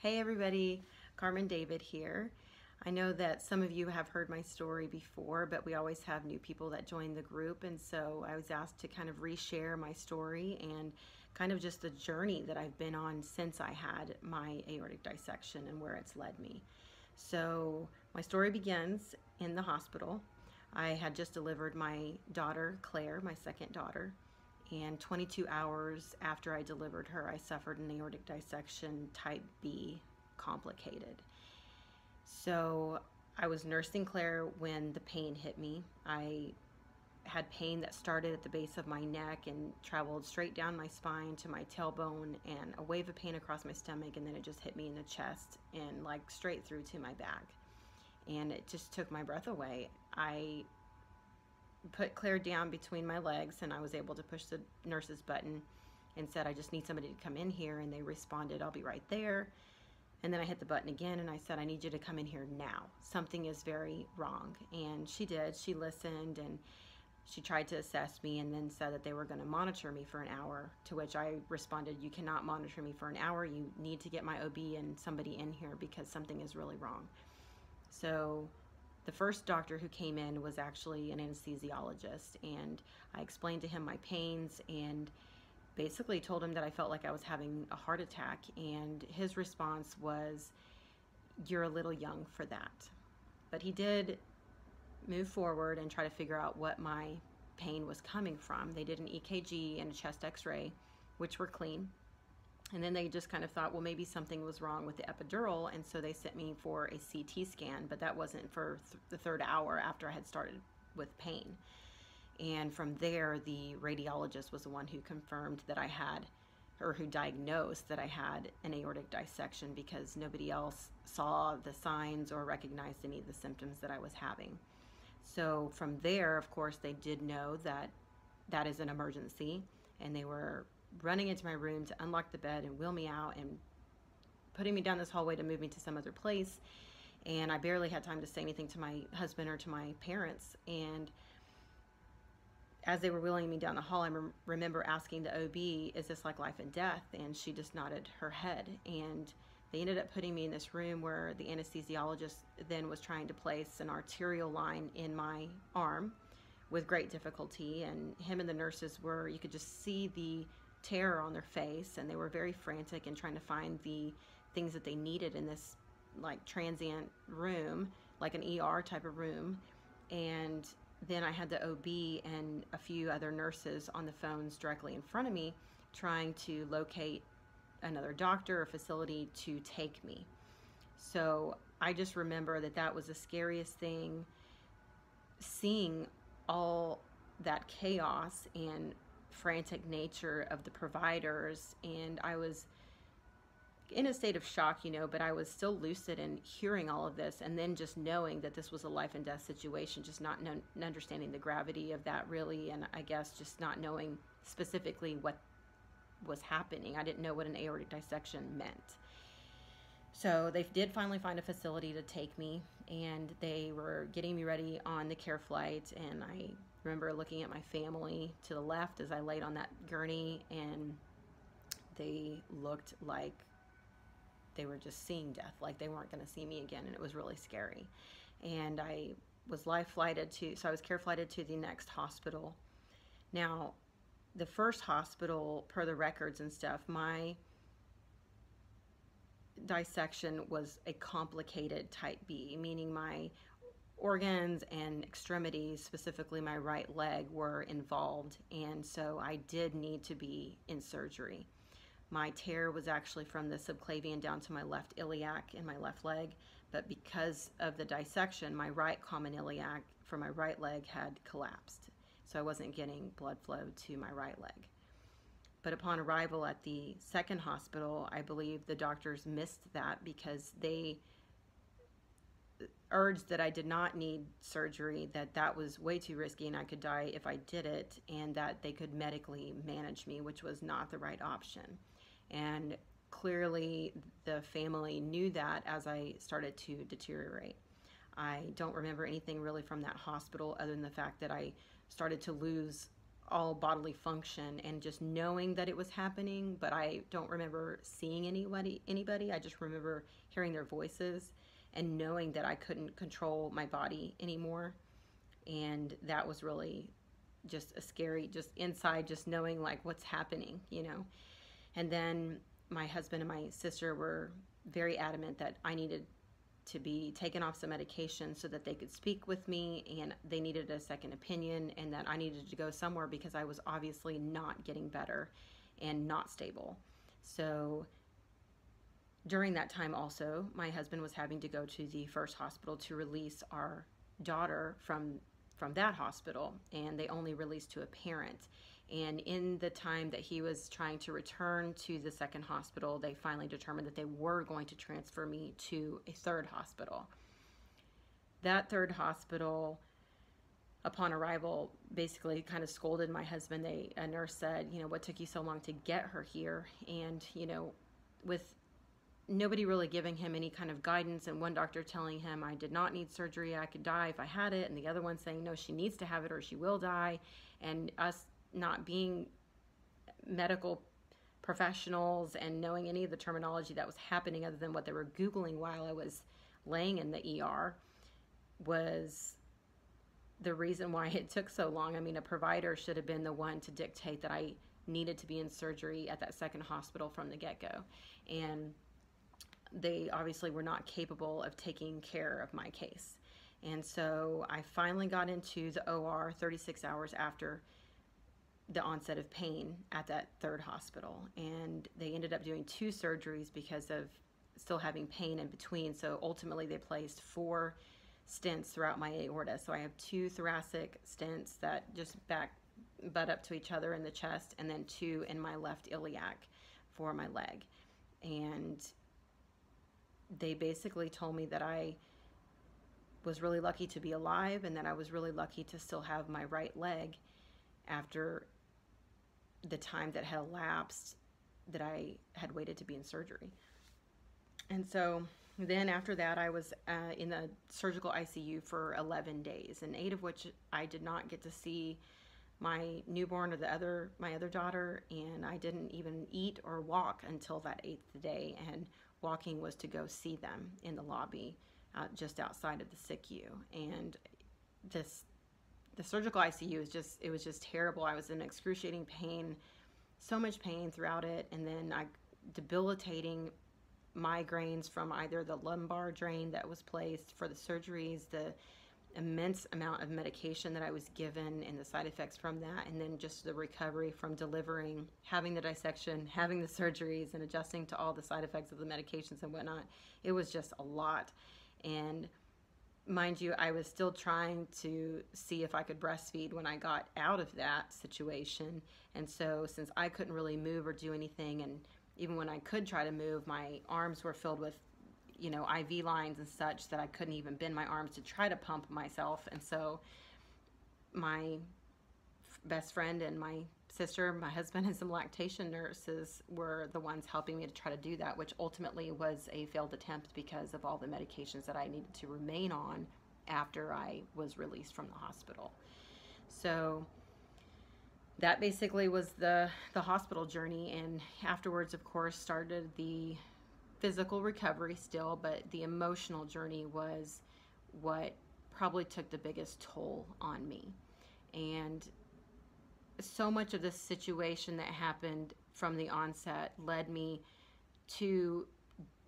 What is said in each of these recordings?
Hey everybody, Carmen David here. I know that some of you have heard my story before, but we always have new people that join the group, and so I was asked to kind of reshare my story and kind of just the journey that I've been on since I had my aortic dissection and where it's led me. So my story begins in the hospital. I had just delivered my daughter, Claire, my second daughter, and 22 hours after I delivered her, I suffered an aortic dissection type B, complicated. So I was nursing Claire when the pain hit me. I had pain that started at the base of my neck and traveled straight down my spine to my tailbone, and a wave of pain across my stomach, and then it just hit me in the chest and like straight through to my back. And it just took my breath away. I put Claire down between my legs, and I was able to push the nurse's button and said, I just need somebody to come in here, and they responded, I'll be right there. And then I hit the button again, and I said, I need you to come in here now. Something is very wrong. And she did. She listened, and she tried to assess me and then said that they were going to monitor me for an hour, to which I responded, you cannot monitor me for an hour. You need to get my OB and somebody in here because something is really wrong. So the first doctor who came in was actually an anesthesiologist, and I explained to him my pains and basically told him that I felt like I was having a heart attack, and his response was, you're a little young for that. But he did move forward and try to figure out what my pain was coming from. They did an EKG and a chest x-ray, which were clean. And then they just kind of thought, well, maybe something was wrong with the epidural, and so they sent me for a CT scan, but that wasn't for the third hour after I had started with pain. And from there, the radiologist was the one who confirmed that I had, or who diagnosed that I had an aortic dissection, because nobody else saw the signs or recognized any of the symptoms that I was having. So from there, of course, they did know that that is an emergency, and they were running into my room to unlock the bed and wheel me out and putting me down this hallway to move me to some other place. And I barely had time to say anything to my husband or to my parents. And as they were wheeling me down the hall, I remember asking the OB, is this like life and death? And she just nodded her head. And they ended up putting me in this room where the anesthesiologist then was trying to place an arterial line in my arm with great difficulty. And him and the nurses were, you could just see the terror on their face, and they were very frantic and trying to find the things that they needed in this like transient room, like an ER type of room. And then I had the OB and a few other nurses on the phones directly in front of me trying to locate another doctor or facility to take me. So I just remember that that was the scariest thing, seeing all that chaos and frantic nature of the providers. And I was in a state of shock, but I was still lucid and hearing all of this, and then just knowing that this was a life and death situation, just not understanding the gravity of that really, and I guess just not knowing specifically what was happening. I didn't know what an aortic dissection meant. So they did finally find a facility to take me, and they were getting me ready on the care flight, and I remember looking at my family to the left as I laid on that gurney, and they looked like they were just seeing death, like they weren't going to see me again, and it was really scary. And I was so I was care flighted to the next hospital. Now, the first hospital, per the records and stuff, my dissection was a complicated type B, meaning my organs and extremities, specifically my right leg, were involved, and so I did need to be in surgery. My tear was actually from the subclavian down to my left iliac in my left leg, but because of the dissection, my right common iliac for my right leg had collapsed, so I wasn't getting blood flow to my right leg. But upon arrival at the second hospital, I believe the doctors missed that because they urged that I did not need surgery, that that was way too risky and I could die if I did it, and that they could medically manage me, which was not the right option. And clearly the family knew that as I started to deteriorate. I don't remember anything really from that hospital other than the fact that I started to lose all bodily function and just knowing that it was happening, but I don't remember seeing anybody. I just remember hearing their voices and knowing that I couldn't control my body anymore. And that was really just a scary, just inside, just knowing like what's happening, you know. And then my husband and my sister were very adamant that I needed to be taken off some medication so that they could speak with me, and they needed a second opinion, and that I needed to go somewhere because I was obviously not getting better and not stable. So during that time also, my husband was having to go to the first hospital to release our daughter from that hospital, and they only released to a parent. And in the time that he was trying to return to the second hospital, they finally determined that they were going to transfer me to a third hospital. That third hospital, upon arrival, basically kind of scolded my husband. A nurse said, you know, what took you so long to get her here? And, you know, with nobody really giving him any kind of guidance, and one doctor telling him I did not need surgery, I could die if I had it, and the other one saying, no, she needs to have it or she will die, and us not being medical professionals and knowing any of the terminology that was happening other than what they were Googling while I was laying in the ER was the reason why it took so long. I mean, a provider should have been the one to dictate that I needed to be in surgery at that second hospital from the get-go. And they obviously were not capable of taking care of my case. And so I finally got into the OR 36 hours after the onset of pain at that third hospital, and they ended up doing 2 surgeries because of still having pain in between. So ultimately they placed 4 stents throughout my aorta. So I have 2 thoracic stents that just butt up to each other in the chest, and then 2 in my left iliac for my leg. And they basically told me that I was really lucky to be alive, and that I was really lucky to still have my right leg after the time that had elapsed that I had waited to be in surgery. And so then after that, I was in the surgical ICU for 11 days, and 8 of which I did not get to see my newborn or my other daughter, and I didn't even eat or walk until that 8th day, and walking was to go see them in the lobby just outside of the SICU. And the surgical ICU was just terrible. I was in excruciating pain, so much pain throughout it, and then debilitating migraines from either the lumbar drain that was placed for the surgeries, the immense amount of medication that I was given, and the side effects from that, and then just the recovery from delivering, having the dissection, having the surgeries, and adjusting to all the side effects of the medications and whatnot. It was just a lot. And mind you, I was still trying to see if I could breastfeed when I got out of that situation. And so since I couldn't really move or do anything, and even when I could try to move, my arms were filled with, you know, IV lines and such that I couldn't even bend my arms to try to pump myself. And so my best friend and my sister, my husband, and some lactation nurses were the ones helping me to try to do that, which ultimately was a failed attempt because of all the medications that I needed to remain on after I was released from the hospital. So that basically was the hospital journey, and afterwards, of course, started the physical recovery still, but the emotional journey was what probably took the biggest toll on me. And so much of the situation that happened from the onset led me to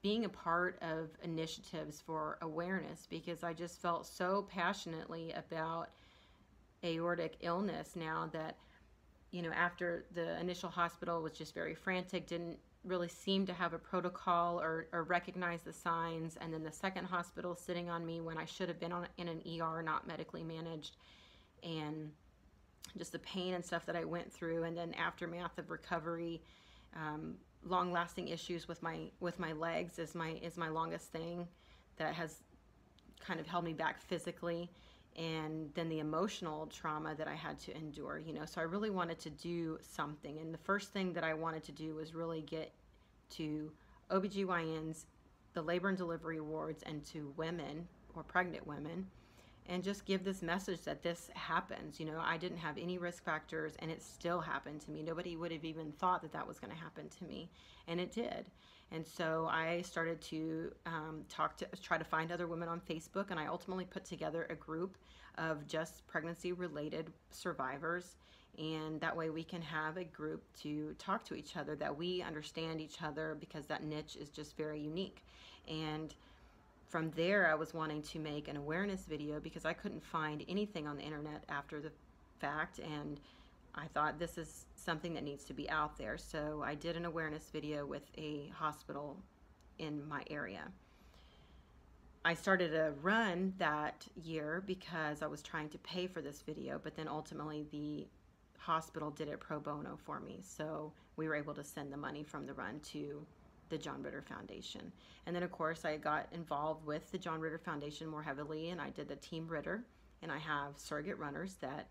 being a part of initiatives for awareness, because I just felt so passionately about aortic illness now that, you know, after the initial hospital was just very frantic, didn't really seem to have a protocol or recognize the signs, and then the second hospital sitting on me when I should have been in an ER, not medically managed, and just the pain and stuff that I went through, and then aftermath of recovery, long-lasting issues with my legs is my longest thing that has kind of held me back physically, and then the emotional trauma that I had to endure, you know. So I really wanted to do something, and the first thing that I wanted to do was really get to OBGYNs, the labor and delivery wards, and to women or pregnant women, and just give this message that this happens. You know, I didn't have any risk factors and it still happened to me. Nobody would have even thought that that was going to happen to me, and it did. And so I started to try to find other women on Facebook, and I ultimately put together a group of just pregnancy-related survivors, and that way we can have a group to talk to each other, that we understand each other, because that niche is just very unique. And from there, I was wanting to make an awareness video because I couldn't find anything on the internet after the fact, and I thought this is something that needs to be out there. So I did an awareness video with a hospital in my area. I started a run that year because I was trying to pay for this video, but then ultimately the hospital did it pro bono for me. So we were able to send the money from the run to the John Ritter Foundation. And then of course I got involved with the John Ritter Foundation more heavily, and I did the Team Ritter, and I have surrogate runners that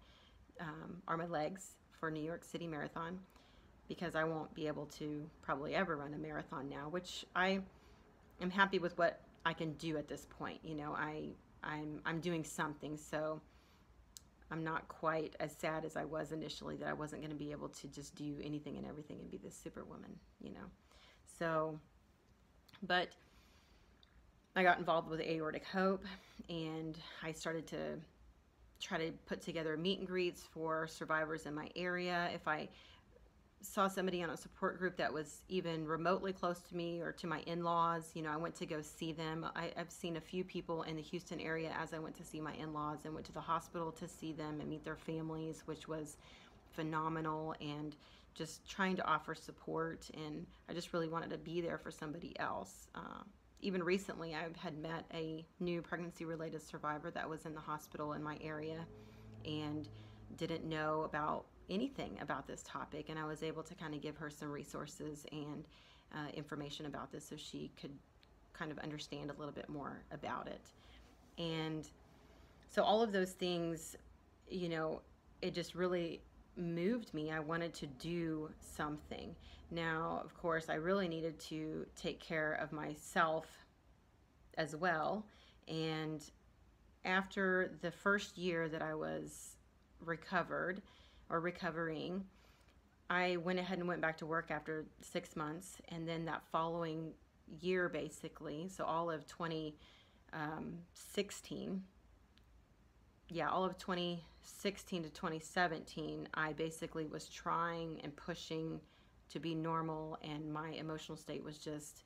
are my legs for New York City Marathon, because I won't be able to probably ever run a marathon now, which I am happy with what I can do at this point. You know, I'm doing something, so I'm not quite as sad as I was initially that I wasn't going to be able to just do anything and everything and be this superwoman, you know. So, but I got involved with Aortic Hope, and I started to try to put together meet and greets for survivors in my area. If I saw somebody on a support group that was even remotely close to me or to my in-laws, you know, I went to go see them. I've seen a few people in the Houston area as I went to see my in-laws, and went to the hospital to see them and meet their families, which was phenomenal, and just trying to offer support. And I just really wanted to be there for somebody else. Even recently, I had met a new pregnancy-related survivor that was in the hospital in my area and didn't know about anything about this topic, and I was able to kind of give her some resources and information about this so she could kind of understand a little bit more about it. And so all of those things, you know, it just really moved me. I wanted to do something. Now, of course, I really needed to take care of myself as well. And after the first year that I was recovering, I went ahead and went back to work after 6 months. And then that following year, basically, so all of 2016, all of 2016 to 2017, I basically was trying and pushing to be normal, and my emotional state was just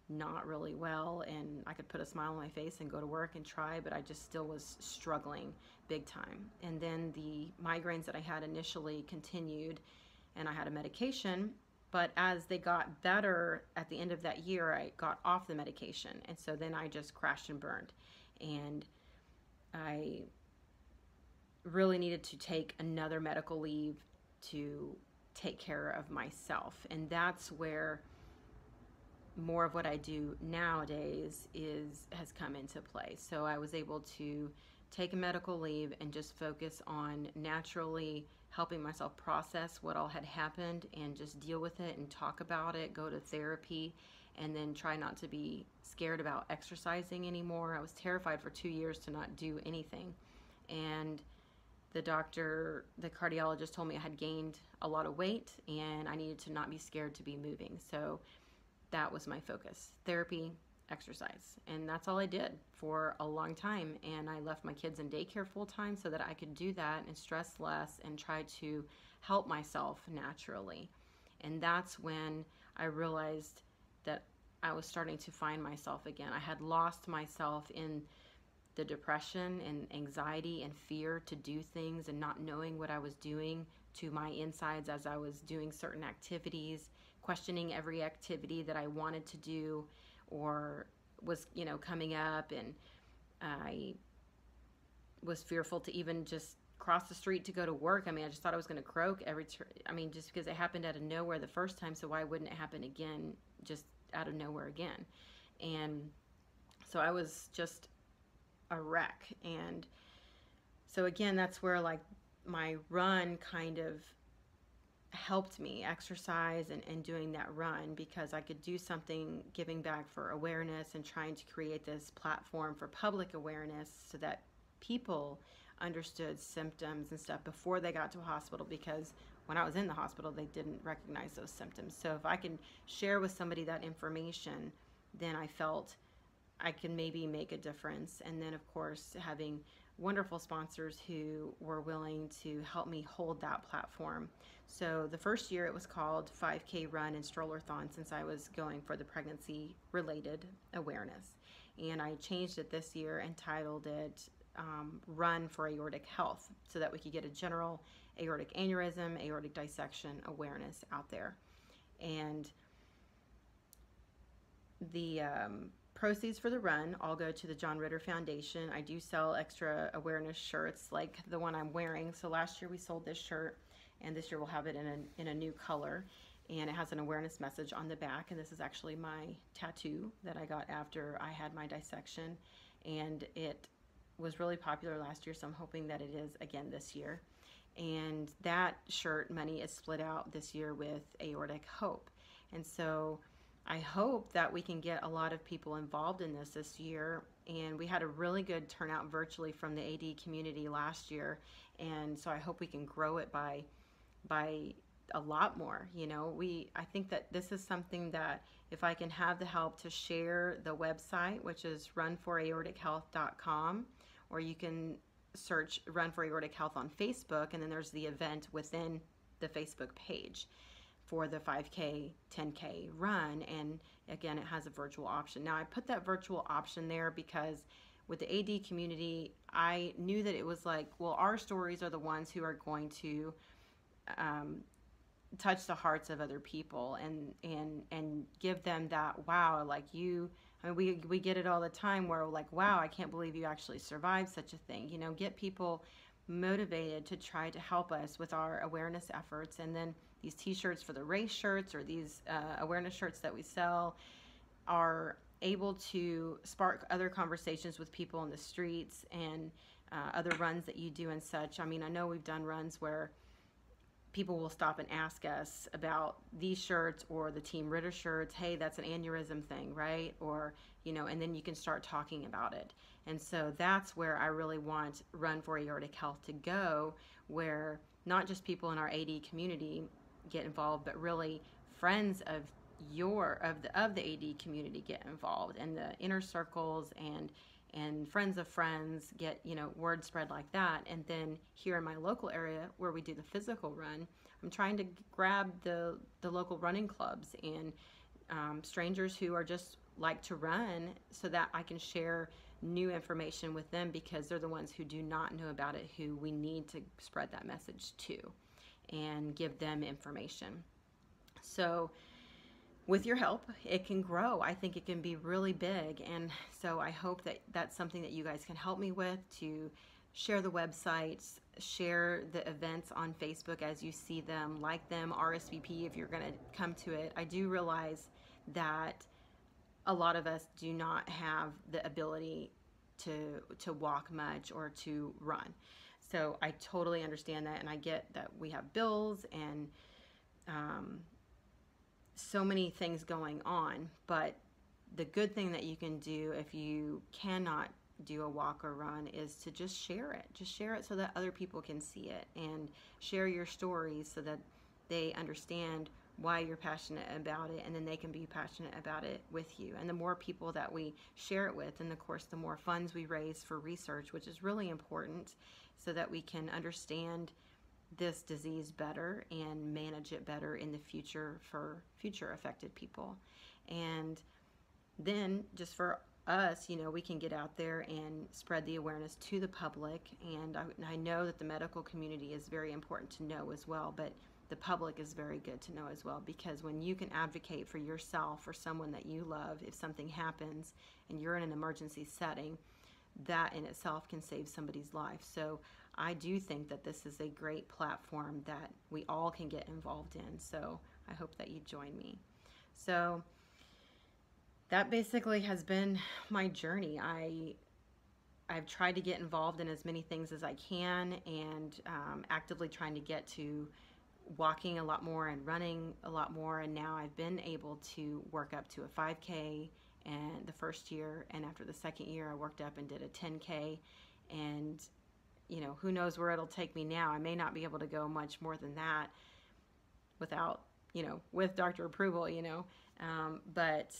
not really well, and I could put a smile on my face and go to work and try, but I just still was struggling big time. And then the migraines that I had initially continued, and I had a medication, but as they got better at the end of that year, I got off the medication, and so then I just crashed and burned, and I really needed to take another medical leave to take care of myself. And that's where more of what I do nowadays has come into play. So I was able to take a medical leave and just focus on naturally helping myself process what all had happened and just deal with it and talk about it, go to therapy, and then try not to be scared about exercising anymore. I was terrified for 2 years to not do anything. And the cardiologist told me I had gained a lot of weight and I needed to not be scared to be moving. So that was my focus: therapy, exercise. And that's all I did for a long time. And I left my kids in daycare full time so that I could do that and stress less and try to help myself naturally. And that's when I realized that I was starting to find myself again. I had lost myself in the depression and anxiety and fear to do things and not knowing what I was doing to my insides as I was doing certain activities, questioning every activity that I wanted to do or was, you know, coming up. And I was fearful to even just cross the street to go to work. I mean, I just thought I was going to croak just because it happened out of nowhere the first time, so why wouldn't it happen again, just out of nowhere again? And so I was just a wreck. And so again, that's where like my run kind of helped me, exercise and doing that run, because I could do something giving back for awareness and trying to create this platform for public awareness so that people understood symptoms and stuff before they got to a hospital, because when I was in the hospital, they didn't recognize those symptoms. So if I can share with somebody that information, then I felt I can maybe make a difference. And then, of course, having wonderful sponsors who were willing to help me hold that platform. So the first year it was called 5K Run and Stroller-thon, since I was going for the pregnancy-related awareness. And I changed it this year and titled it Run For Aortic Health, so that we could get a general aortic aneurysm, aortic dissection awareness out there. And the proceeds for the run all go to the John Ritter Foundation. I do sell extra awareness shirts like the one I'm wearing. So last year we sold this shirt, and this year we'll have it in a new color, and it has an awareness message on the back. And this is actually my tattoo that I got after I had my dissection, and it was really popular last year, so I'm hoping that it is again this year. And that shirt money is split out this year with Aortic Hope. And so I hope that we can get a lot of people involved in this year. And we had a really good turnout virtually from the AD community last year, and so I hope we can grow it by a lot more. You know, I think that this is something that if I can have the help to share the website, which is runforaortichealth.com, or you can search Run for Aortic Health on Facebook, and then there's the event within the Facebook page for the 5K, 10K run, and again, it has a virtual option. Now, I put that virtual option there because with the AD community, I knew that it was like, well, our stories are the ones who are going to touch the hearts of other people and give them that, wow, like I mean, we get it all the time where we're like, wow, I can't believe you actually survived such a thing. You know, get people motivated to try to help us with our awareness efforts. And then these t-shirts for the race shirts, or these awareness shirts that we sell, are able to spark other conversations with people in the streets, and other runs that you do and such. I mean, I know we've done runs where people will stop and ask us about these shirts or the Team Ritter shirts. Hey, that's an aneurysm thing, right? Or, you know, and then you can start talking about it. And so that's where I really want Run for Aortic Health to go, where not just people in our AD community get involved, but really friends of the AD community get involved, and the inner circles and friends of friends get, you know, word spread like that. And then here in my local area where we do the physical run, I'm trying to grab the local running clubs and strangers who are just like to run, so that I can share new information with them, because they're the ones who do not know about it, who we need to spread that message to and give them information. So with your help, it can grow. I think it can be really big. And so I hope that that's something that you guys can help me with, to share the websites, share the events on Facebook as you see them, like them, RSVP if you're going to come to it. I do realize that a lot of us do not have the ability to walk much or to run. So I totally understand that, and I get that we have bills and so many things going on. But the good thing that you can do if you cannot do a walk or run is to just share it. Just share it so that other people can see it, and share your stories so that they understand why you're passionate about it, and then they can be passionate about it with you. And the more people that we share it with, and of course the more funds we raise for research, which is really important, so that we can understand this disease better and manage it better in the future for future affected people. And then just for us, you know, we can get out there and spread the awareness to the public. And I know that the medical community is very important to know as well, but the public is very good to know as well, because when you can advocate for yourself or someone that you love, if something happens and you're in an emergency setting, that in itself can save somebody's life. So I do think that this is a great platform that we all can get involved in. So I hope that you join me. So that basically has been my journey. I've tried to get involved in as many things as I can, and actively trying to get to walking a lot more and running a lot more. And now I've been able to work up to a 5K and the first year, and after the second year I worked up and did a 10K. And, you know, who knows where it'll take me now. I may not be able to go much more than that without, you know, with doctor approval, you know. But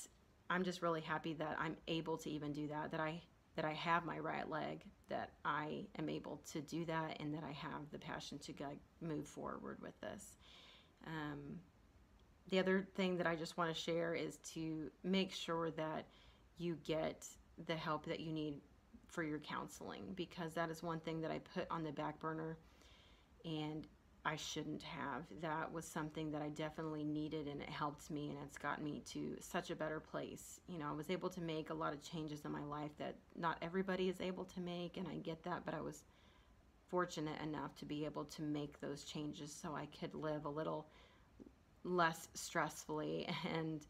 I'm just really happy that I'm able to even do that, that I have my right leg, that I am able to do that, and that I have the passion to move forward with this. The other thing that I just want to share is to make sure that you get the help that you need for your counseling, because that is one thing that I put on the back burner, and I shouldn't have. That was something that I definitely needed, and it helped me, and it's gotten me to such a better place. You know, I was able to make a lot of changes in my life that not everybody is able to make, and I get that, but I was fortunate enough to be able to make those changes so I could live a little less stressfully and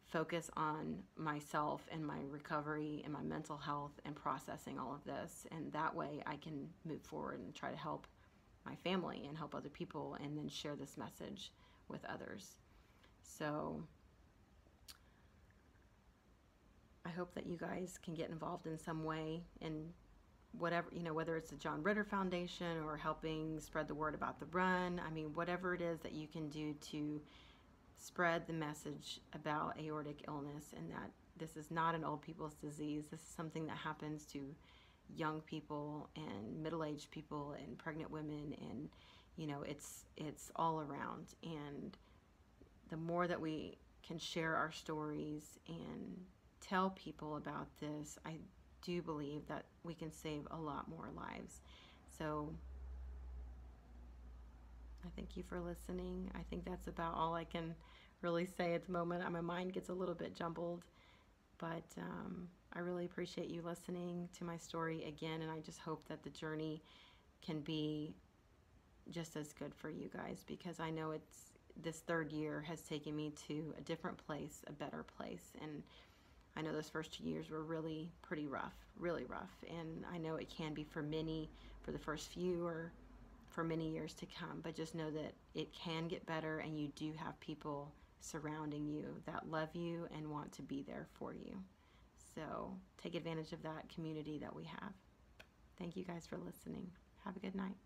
focus on myself and my recovery and my mental health and processing all of this. And that way I can move forward and try to help my family and help other people, and then share this message with others. So I hope that you guys can get involved in some way in whatever, you know, whether it's the John Ritter Foundation or helping spread the word about the run. I mean, whatever it is that you can do to spread the message about aortic illness, and that this is not an old people's disease. This is something that happens to young people and middle-aged people and pregnant women, and you know, it's all around. And the more that we can share our stories and tell people about this, I do believe that we can save a lot more lives. So I thank you for listening. I think that's about all I can really say at the moment. My mind gets a little bit jumbled, but I really appreciate you listening to my story again, and I just hope that the journey can be just as good for you guys, because I know this third year has taken me to a different place, a better place. And I know those first 2 years were really pretty rough, really rough, and I know it can be for many, for the first few or for many years to come. But just know that it can get better, and you do have people surrounding you that love you and want to be there for you. So take advantage of that community that we have. Thank you guys for listening. Have a good night.